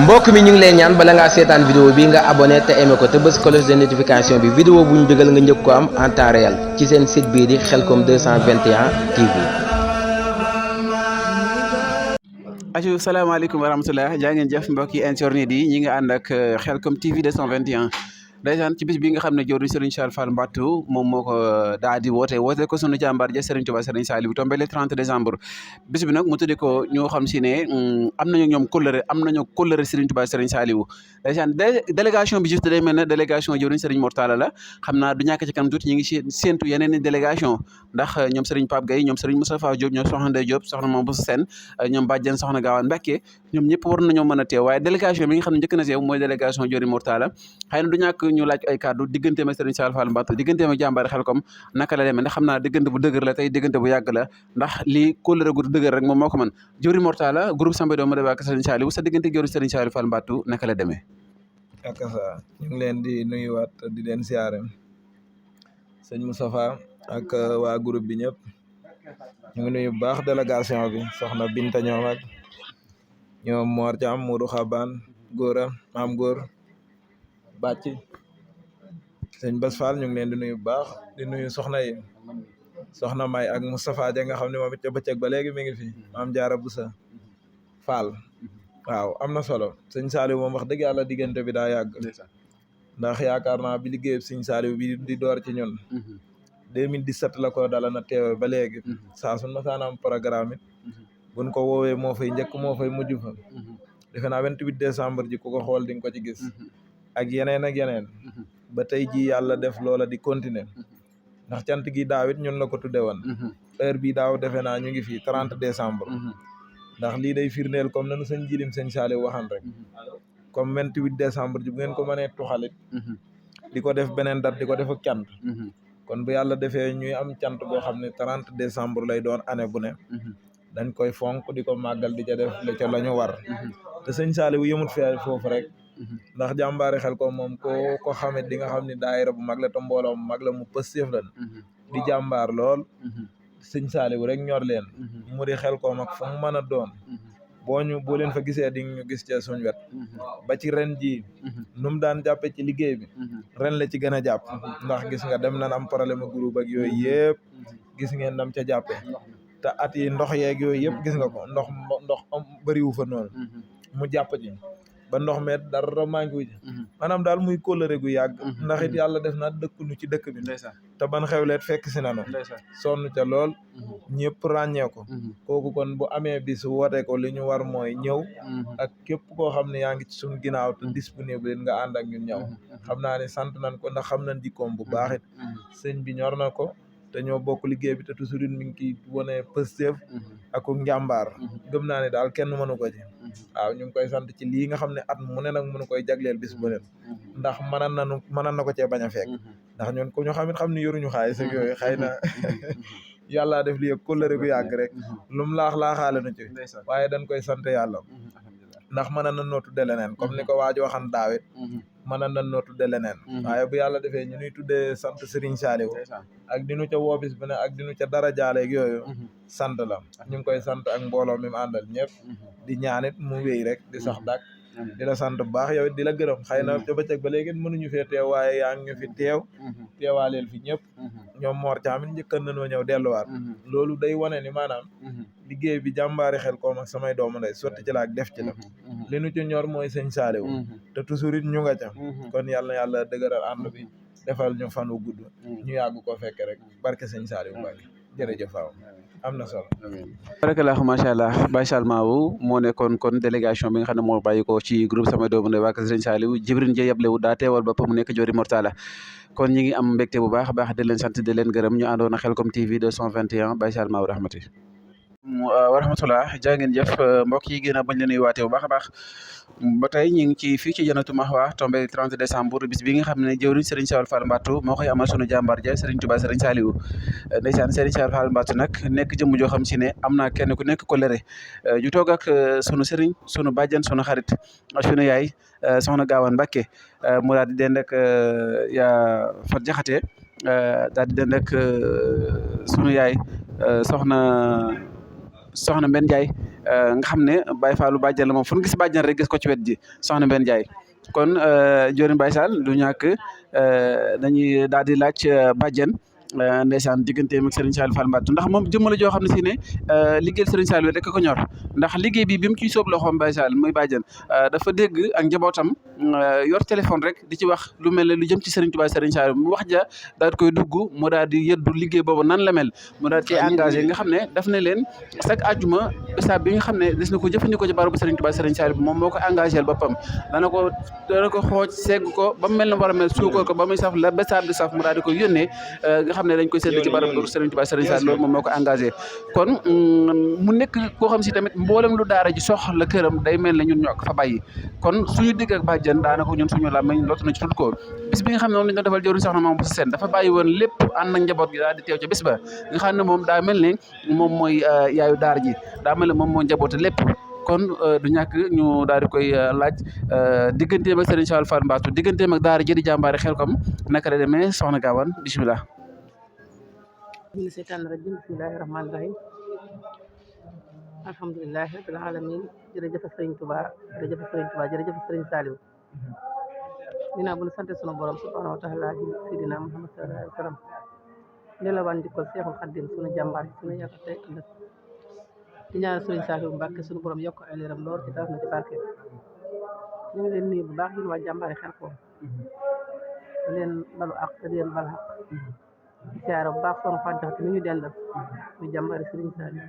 mbokk mi ñu ngi lay ñaan bala ngaa seetaan vidéo bi nga abonné te aimé ko te bës cloche de notification bi vidéo bu ñu dugal nga njëkk ko am en temps réel ci seen site bii di Khelcom 221 TV. acu salaamaaleykum wa rahmatulah jaa ngeen jëf mbokki internet yi ñi nga ànd ak Khelcom TV 221 ndeysaan ci bis bi nga xam ne joodu Serigne Cheikh Fall Mbatou moom moo ko daa di woote ko sunu jàmbaar ja Serigne Touba Serigne Saliou tombé le 30 décembre bis bi nag mu tudde ko ñoo xam si ne am nañu ñoom kóllëre Serigne Touba Serigne Saliou ndeysaan délégation bi juste day mel ne délégation joodu Serigne Mortala la xam naa du ñàkk ci kanam tuuti ñu ngi séentu yeneen i délégation ndax ñoom Serigne Pape Gueye ñoom Serigne Moustapha Diop ñoom soxna Ndeye Diop soxna Mame Boussa Sène ñoom Badiane soxna Gawane Mbacké ñoom ñëpp war nañoo mën a teew waaye délégation bi nga xam ne njëkk na teew mooy délégation jori Mortala xëy na du ñàkk ñu laaj ay kàddu digganteem ak Serigne Cheikh Fall Mbatou digganteem ak jàmbaari Khelcom naka la demee ndax xam naa diggante bu dëgër la tey diggante bu yàgg la ndax lii kóllëre gu dëgër rek moom moo ko mën jori Mortala groupe Samba Doo ma deba ak Serigne Saliou sa diggante jori Serigne Cheikh Fall Mbatou naka la demee ak sa ñu ngi leen di nuyuwaat di leen siyaare sëñ Moustapha ak waa groupe bi ñëpp ñu ngi nuyu bu baax délégation bi soxna Binta ñoom ak ñoom Mor Thiam Modou Xaban Góora Maam Góor Bàcci sëñ Bas Fall ñu ngi leen di nuyu bu baax di nuyu soxna yi soxna May ak Moustapha ja nga xam ne moom it ca bëccëg ba léegi mi ngi fi Maam Jaara Busa Fall waaw am na solo sëñ Saliou moom wax dëgg yàlla diggante bi daa yàgg ndax yaakaar naa bi liggéey sëñ Saliou bi di door ci ñun 2017 la ko dala na teewe ba léegi saa suñ masaan am programme it buñ ko woowee moo fay njëkk moo fay mujj fa defe naa 28 décembre ji ku ko xool di nga ko ci gis ak yeneen ba tey ji yàlla def loola di continuer ndax cant gi daaw it ñun la ko tudde woon heure bi daaw defe naa ñu ngi fii 30 décembre ndax lii day firndeel comme nanu sëñ jilim sëñ Saliou waxan rek comme 28 décembre ji bu ngeen ko mënee tuxalit di ko def beneen date di ko def ak cant kon bu yàlla defee ñuy am cant boo xam ne 30 décembre lay doon année bu ne dañ koy fonk di ko màggal di ca def la ca la ñu war te sëñ Saliou yëmut fee foofu rek ndax jàmbaari Khelcom moom ko xamit di nga xam ne daayira bu mag la te mbooloo mu mag la mu pëstéef lan di jàmbaar lool sëñ Saliou rek ñor leen mu di Khelcom ak fu mu mën a doon boo leen fa gisee di ñu gis ci suñ wet ba ci ren jii nu mu daan jàppe ci liggéey bi ren la ci gën a jàpp ndax gis nga dem nañ am problème groupe ak yooyu yëpp gis ngeen nam ca jàppe te at yi ndox yeeg yooyu yëpp gis nga ko ndox bëriwu fa noonu mu jàpp ci ba ndox met dara manqué wu ci maanaam daal muy kóllëre gu yàgg ndax it yàlla def na dëkkunu ci dëkk bi te ban xewleet fekk si nanu sonn ca lool ñëpp ràññee ko kooku kon bu amee bis woote ko li ñu war mooy ñëw ak képp koo xam ne yaa ngi ci suñ ginnaaw te disponible nga ànd ak ñun ñëw xam naa ne sant nañ ko ndax xam nañ jikkoom bu baax it sëñ bi ñor na ko te ñoo bokk liggéey bi te toujours mi ngi ciy wane pësteef ak njàmbaar gëm naa ne daal kenn mënu ko ci waaw ñu ngi koy sant ci lii nga xam ne at mu ne nag mënu koy jagleel bis bu ne ndax mënan na ko cee bañ a fekk ndax ñun ku ñu xamit xam ne yoruñu xaalis ak yooyu xëy na yàllaa def lii ak kóllëre gu yàgg rek lu mu laaxaale nu ci waaye dañ koy sant yàlla ndax mënan na noo tudde leneen comme ni ko waajo waxan daawit mënan na noo tudde leneen waaye bu yàlla defee ñu nuy tuddee sant Serigne Saliou ak dinu ca woobis bi ne ak dinu ca dara jaaleeg yooyu sant la ñu ngi koy sant ak mbooloo mi mu àndal ñëpp di ñaanit mu wéy rek di sax dak di la sant bu baax yow di la gërëm xëy na ca bëccëg ba léegi mënuñu fee teew waaye yaa ngi ñu fi teewaaleel fi ñëpp ñoom Mor Thiam njëkkan nañoo ñëw delluwaat loolu day wane ni maanaam liggéey bi jàmbaari Khelcom ak samay doomu ndey sotti ci la ak def ci la li nu ci ñor mooy sëñ Saliou te toujours it ñu nga ca kon yàlla na yàlla dëgëral ànd bi defal ñu fan wu gudd ñu yàgg ko fekke rek barke sëñ Saliou Mbacke jërëjëf waaw am na solo barakallahu macha allah Baye Salma wu moo nekkoon kon délégation bi nga xam ne moo bàyyi ko ci groupe sama doomu ndey waa Serigne Saliou Jibril Ndiaye yablewu daa teewal boppam mu nekk jori Mortala kon ñi ngi am mbégte bu baax a baax di leen sant di leen gërëm ñu àndoon ak Khelcom TV 221 Baye Salma wu rahmati wa rahmatullah jaa ngeen jëf mbokk yi gën a bañ leen waatee bu baax a baax ba tey ñu ngi ci fii ci Jannatul Mahwa tombé 30 décembre bis bi nga xam ne jëwriñ Serigne Cheikh Fall Mbatou moo koy amal sunu jàmbaar ja Serigne Touba Serigne Saliou ndeysaan Serigne Cheikh Fall Mbatou nag nekk jëmm joo xam si ne am naa kenn ku nekk ko lëre ñu toog ak sunu Serigne sunu bàjjan sunu xarit sunu yaay soxna Gawane Mbacké mu daal di dend ak yaa Fat Jaxate daal di dend ak sunu yaay soxna Mbène Ndiaye nga xam ne Baye Fallou bàjjan la moom fu ñu gis bàjjan rek gis ko ci wet ji soxna Mbène Ndiaye kon jëwriñ Baye Sall du ñàkk dañuy daal di laaj bàjjan ndeysaan digganteem ak Serigne Saliou Fall Mbacké ndax moom jëmm la joo xam ne si ne liggéeyal Serigne Saliou rek ko ñor ndax liggéey bi mu ciy sóob loxoom Baye Sall muy bàjjan dafa dégg ak njabootam yor téléphone rek di ci wax lu mel ne lu jëm ci Serigne Touba Serigne Saliou mu wax ja daal di koy dugg mu daal di yëddu liggéey boobu nan la mel mu daal ci engagé nga xam ne daf ne leen chaque àjjuma bisaab bi nga xam ne des na ko jëfandikoo ci barabu Serigne Touba Serigne Saliou moo ko engagé boppam dana ko xooj segg ko ba mu mel na war a mel suukoo ko ba muy saf la bisaab di saf mu daal di koy yónnee nga xam ne dañ koy sédd ci barabu Serigne Touba Serigne Saliou loolu moom moo ko engagé kon mu nekk koo xam si tamit mboolem lu daara ji soxla këram day mel ne ñun ñoo ko fa bàyyi kon suñu digg ak bàjjan daanaka ñun suñu làmmiñ lottu na ci tudd ko bis bi nga xam ne moom lañ ko defal jëwriñ soxna Mame Bousso Sène dafa bàyyi woon lépp ànd ak njaboot gi daal di teew ca bis ba nga xam ne moom daa mel ne moom mooy yaayu daara ji daa mel ne moom moo njaboote lépp kon du ñàkk ñu daal di koy laaj digganteem ak Serigne Saliou Fall Mbacké digganteem ak daara ji di jàmbaari Xelcom naka la demee soxna Gawane bisimilah. bismillahi rahmaani rahim alhamdulilahi rabbil alamin jërëjëf Serigne Touba jërëjëf Serigne Saliou dinaa bu ñu sant sunu borom subhanahu wa taala ji sidina Muhammad sallallahu alayhi wa sallam di la wan dikkal Seexul Xaddim sunu jàmbaar sunu yaakaar tey ëllëg di ñaanal Serigne Saliou Mbacké sunu borom yokk ay leeram lool ci taas na ci barke ñu ngi leen nuyu bu baax yéen waa jàmbaari Xelcom di leen balu ak te di leen bal ak di siyaare bu baax soxna Fatou Diakhaté mi ñu dendal muy jàmbaari Serigne Saliou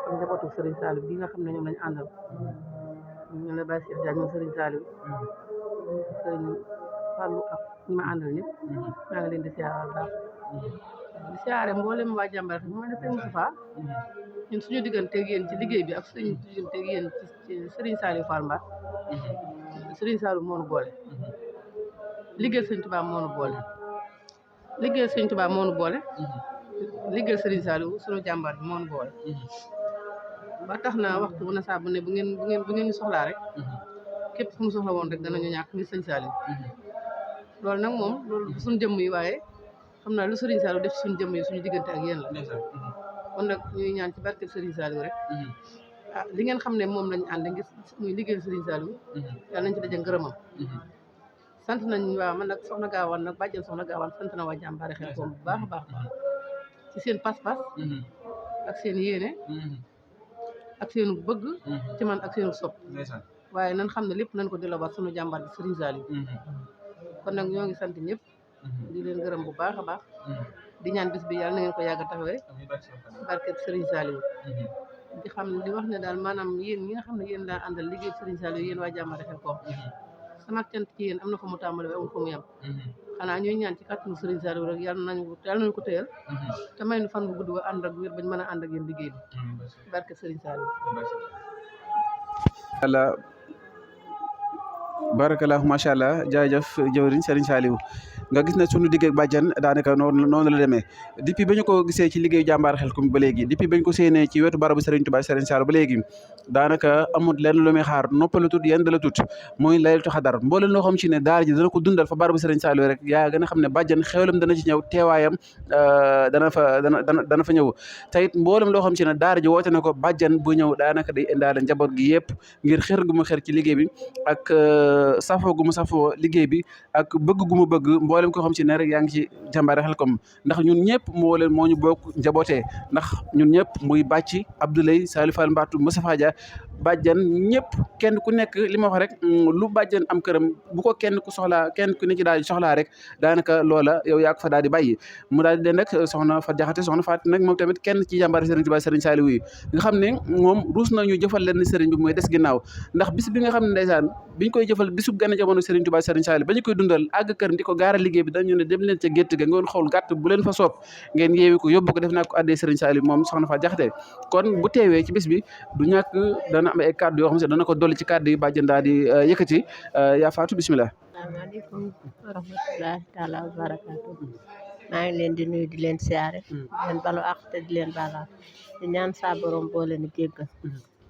ak njabootu Serigne Saliou bi nga xam ne ñoom lañu àndal ñu la Baye Cheikh Diagne moom Serigne Saliou Serigne Fallou ak ñi ma àndal ñëpp maa ngi leen di siyaare baax di siyaare mboolem waa jàmbaar bi ma ne Serigne Moustapha ñun suñu digganteeg yéen ci liggéey bi ak suñu digganteeg yéen ci Serigne Saliou Fall Mbacké Serigne Saliou moo nu boole liggéeyal Serigne Touba moo nu boole liggéeyal Serigne Touba moo nu boole liggéeyal Serigne Saliou suñu jàmbaar bi moo nu boole ba tax na waxtu bu na saa bu ne bu ngeen ñu soxlaa rek képp fu mu soxla woon rek danañu ñàkk ngir Serigne Saliou loolu nag moom loolu suñu jëmm yi waaye xam naa lu Serigne Saliou def suñu jëmm yi suñu diggante ak yéen la kon nag ñuy ñaan ci barke Serigne Saliou rek li ngeen xam ne moom lañu ànd ngir muy liggéeyal Serigne Saliou yàlla nañ ci daje ngërëmam sant nañ waaw man nag soxna Gawane nag bàjjen soxna Gawane sant na waa jàmbaari Xelcom bu baax a baax ci seen pas-pas ak seen yéene ak seenu bëgg ci man ak seenu sopp waaye nan xam ne lépp nañ ko delloowaat sunu jàmbaar bi Serigne Saliou kon nag ñoo ngi sant ñëpp di leen gërëm bu baax a baax di ñaan bis bi yàlla na ngeen ko yàgg a taxawee barke Serigne Saliou di xam ne di wax ne daal maanaam yéen ñi nga xam ne yéen laa àndal liggéey Serigne Saliou yéen waa jàmbaari Xelcom sama cant ci yéen am na fa mu tàmbali amul fa mu yem xanaa ñooy ñaan ci kàttanu Serigne Saliou rek yàlla nañu ko téyal te may nu fan bu gudd ba ànd ak wér bañ mën a ànd ak yéen liggéey bi barke Serigne Saliou barakallahu macha allah jaajëf jëwriñ Serigne Saliou nga gis ne sunu digg ak bàjjan daanaka noonu la demee depuis ba ñu ko gisee ci liggéeyu jàmbaar Xelcom ba léegi depuis ba ñu ko séenee ci wetu barabu Serigne Touba Serigne Saliou ba léegi daanaka amul lenn lu muy xaar noppalu tut yenn dala tut mooy laylatul xadar mbooleen loo xam ci ne daara ji dana ko dundal fa barabu Serigne Saliou rek yaa gën a xam ne bàjjan xewlam dana ci ñëw teewaayam dana fa ñëw te it mboolem loo xam ci ne daara ji woote na ko bàjjan bu ñëw daanaka day indaale njaboot gi yëpp ngir xër gu mu xër ci liggéey bi ak safoo gu mu safoo liggéey bi ak bëgg gu mu bëgg mboolem koo xam ci ne rek yaa ngi ci jàmbaari Xelcom ndax ñun ñëpp moo ñu bokk njabootee ndax ñun ñëpp muy bàcci Abdoulaye Saliou Fall Mbacké Moustapha Dia bàjjan ñëpp kenn ku nekk li ma wax rek lu bàjjan am këram bu ko kenn ku soxlaa kenn ku ne ci daal di soxlaa rek daanaka loola yow yaa ko fa daal di bàyyi mu daal di leen nag soxna Fatou Diakhaté soxna Fatou nag moom tamit kenn ci jàmbaari Serigne Touba Serigne Saliou yi nga xam ne moom ruus nañu jëfal leen Serigne bi mooy des ginnaaw ndax bis bi nga xam ne ndeysaan biñ koy jëfal bisub gën a jamono Serigne Touba Serigne Saliou ba ñu koy dundal àgg kër di ko gaara liggéey bi dañu ne dem leen ca gétt ga ngeen xool gàtt bu leen fa soob ngeen yeewi ko yóbbu ko def naa ko addee Serigne Saliou moom soxna Fatou Diakhaté kon bu teewee ci bis bi du ñàkk dana am ay kàddu yoo xam ne dana ko dolli ci kàddu yi bàjjan daal di yëkkati yaa Fatou bismillah. asalaamaaleykum wa rahmatulahi taala wa barakaatu maa ngi leen di nuyu di leen siyaare di leen balu àq te di leen baalaat di ñaan saa borom boo leen jéggal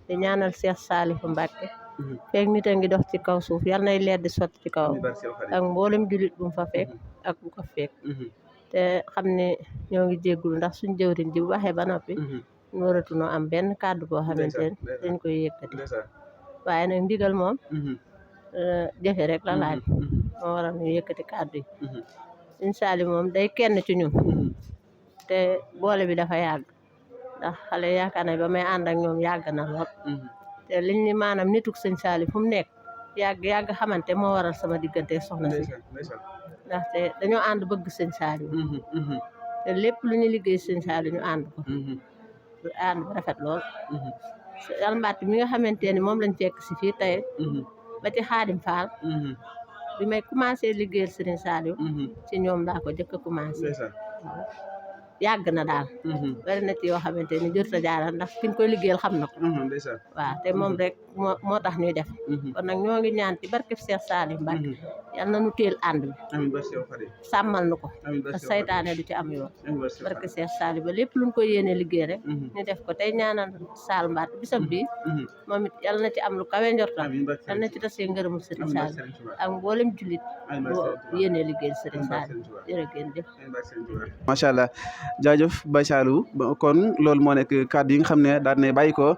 di ñaanal Cheikh Saliou Mbacké feeg nit a ngi dox ci kaw suuf yal nay leer di sotti ci kaw ak mboolem julit bu mu fa fekk ak bu ko fekk te xam ne ñoo ngi jéggulu ndax suñ jëwriñ ji bu waxee ba noppi ñu waratunoo am benn kàddu boo xamante ne dañ koy yëkkati waaye nag ndigal moom jëfe rek la laaj moo waral ñu yëkkati kàddu yi Sëñ Saliou moom day kenn ci ñun te boole bi dafa yàgg ndax xale yaakaar na ba may ànd ak ñoom yàgg na lool te liñ ni maanaam nituk Sëñ Saliou fu mu nekk yàgg xamante moo waral sama diggante soxna si ndaxte dañoo ànd bëgg Sëñ Saliou te lépp lu ñu liggéey Sëñ Saliou ñu ànd ko ànd bu rafet lool almbaat mi nga xamante ni moom lañ fekk si fii tey ba ci Xaadim Fall bi may commencé liggéeyal Serigne Saliou ci ñoom laa ko jëkk a commencé yàgg na daal bari na ci yoo xamante ni jër ta jaaral ndax ki ñu koy liggéeyal xam na ko waaw te moom rek moo tax ñuy def kon nag ñoo ngi ñaan ci barkeb Cheikh Saliou Mbacké yal na nu teel ànd bi sàmmal nu ko te saytaane du ci am yoon barke Cheikh Saliou ba lépp luñ ko yéene liggéey rek ñu def ko tey ñaanal Sall Mbacké bisam bi moom it yal na ci am lu kawe njortam yal na ci tasee ngërëmul Serigne Saliou ak mboolem jullit boo yéene liggéeyal Serigne Saliou jërëgeen jëf macha allah jaajëf Baye Saliou kon loolu moo nekk kàddu yi nga xam ne daal na bàyyi ko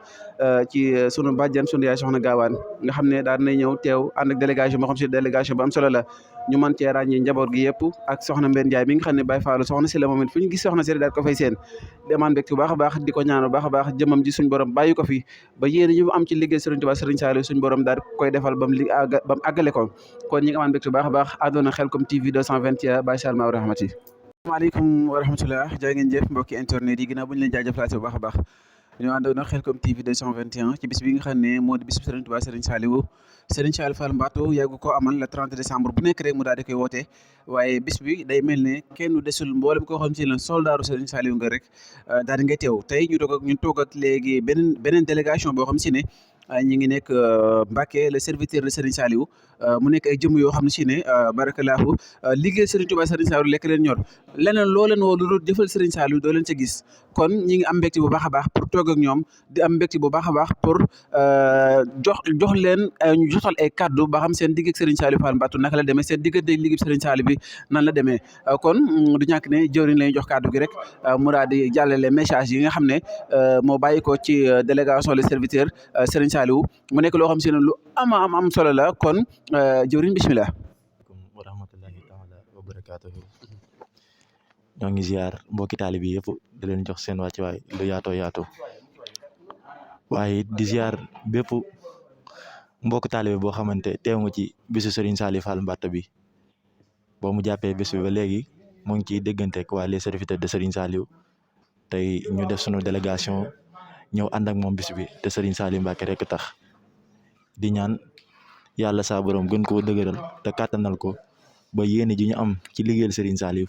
ci sunu bàjjan sunu yaay soxna Gaawaan nga xam ne daal na ñëw teew ànd ak délégation boo xam si délégation bu am solo la ñu mën cee ràññee njaboot gi yëpp ak soxna Mbène Ndiaye mi nga xam ne Baye Fallou soxna si la moom it fu ñu gis soxna si daal ko fay seen demaan bég bu baax a baax di ko ñaan bu baax a baax jëmam ji suñu borom bàyyi ko fi ba yéen ñu am ci liggéey Serigne Touba Serigne Saliou suñu borom daal koy defal ba mu àggale ko kon ñi nga amaan bég bu baax a baax àndoon Khelcom TV 221 Baye Sall Maodo rahmati asalaamaaleykum wa rahmatulah jaa ngeen jëf mbokki internet yi ginnaaw bu ñu leen jaajëfalaatee bu baax a baax ñoo àndoon Khelcom TV 221 ci bis bi nga xam ne moo di bis Serigne Touba Serigne Saliou Fall Mbacké yàgg ko amal le 30 décembre bu nekk rek mu daal di koy woote waaye bis bi day mel ne kenn desul mboolem koo xam si ne soldaaru Serigne Saliou nga rek daal di ngay teew tey ñu toog ak léegi beneen délégation boo xam si ne ñi ngi nekk Mbacké le serviteur de Serigne Saliou mu nekk ay jëmm yoo xam ne si ne barakallahu liggéey Serigne Touba Serigne Saliou lekk leen ñor leneen loo leen woo lu jëfal Serigne Saliou doo leen ca gis kon ñi ngi am mbégte bu baax a baax pour toog ak ñoom di am mbégte bu baax a baax pour jox leen ñu jotal ay kaddu ba xam seen digg ak Serigne Saliou Fall Mbacké naka la demee seen diggante liggéey Serigne Saliou bi nan la demee kon du ñàkk ne jëwriñ lañu jox kaddu gi rek mu daal di jàllale message yi nga xam ne moo bàyyi ko ci délégation les serviteurs Serigne Saliou mu nekk loo xam si ne lu am solo la kon jëwriñ bismillah wa rahmatullahi taala wa barakatuhu ñoo ngi ziar mbokki taalibe bi yëpp di leen jox seen wàccuwaay lu yaatoo waaye di ziar bépp mbokk taalibe boo xamante teew nga ci bisu Serigne Saliou Fall Mbacké bi boo mu jàppee bés bi ba léegi mu ngi ciy déggante ak waa les serviteurs de Serigne Saliou tey ñu def sunu délégation ñëw ànd ak moom bis bi te Serigne Saliou Mbacké rek tax di ñaan yàlla saa borom gën koo dëgëral te kàttanal ko ba yéene ji ñu am ci liggéeyal Serigne Saliou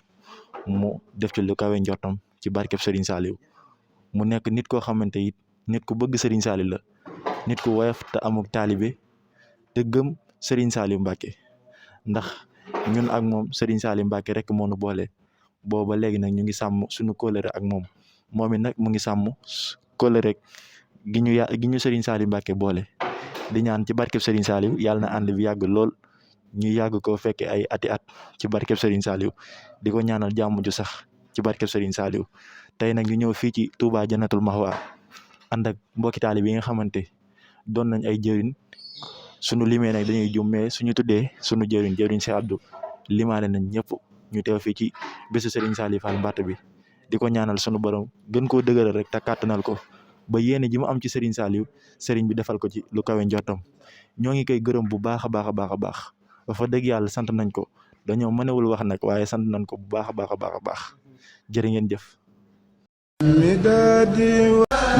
mu def ci lu kawe njortam ci barkeb Serigne Saliou mu nekk nit koo xamante it nit ku bëgg Serigne Saliou la nit ku woyof te amuk taalibe te gëm Serigne Saliou Mbacké ndax ñun ak moom Serigne Saliou Mbacké rek moo nu boole booba léegi nag ñu ngi sàmm suñu kóllëre ak moom moom it nag mu ngi sàmm kóllëre gi ñu Serigne Saliou Mbacké boole di ñaan ci barkeb Serigne Saliou yàlla na ànd bi yàgg lool ñu yàgg koo fekke ay ati at ci barkeb Serigne Saliou di ko ñaanal jàmm ju sax ci barkeb Serigne Saliou tey nag ñu ñëw fii ci Touba Jannatul Mahwa ànd ak mbokki taalibe yi nga xamante doon nañ ay jëriñ sunu limee nag dañuy jum mais suñu tuddee sunu jëriñ Cheikh Abdou limaale nañ ñëpp ñu teew fii ci bésu Serigne Saliou Fall Mbacké bi di ko ñaanal sunu borom gën koo dëgëral rek te kàttanal ko ba yéene ji mu am ci Serigne Saliou Serigne bi defal ko ci lu kawe njottam ñoo ngi koy gërëm bu baax a baax ba fa dëgg yàlla sant nañ ko dañoo mënewul wax nag waaye sant nañ ko bu baax a baax jërë ngeen jëf.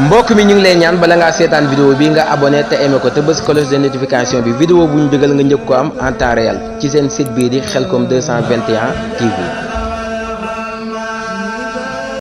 mbokk mi ñu ngi lay ñaan bala ngaa seetaan vidéo bi nga abonné te aimé ko te bës cloche de notification bi vidéo bu ñu dugal nga njëkk ko am en temps réel ci seen site bii di Khelcom 221 TV.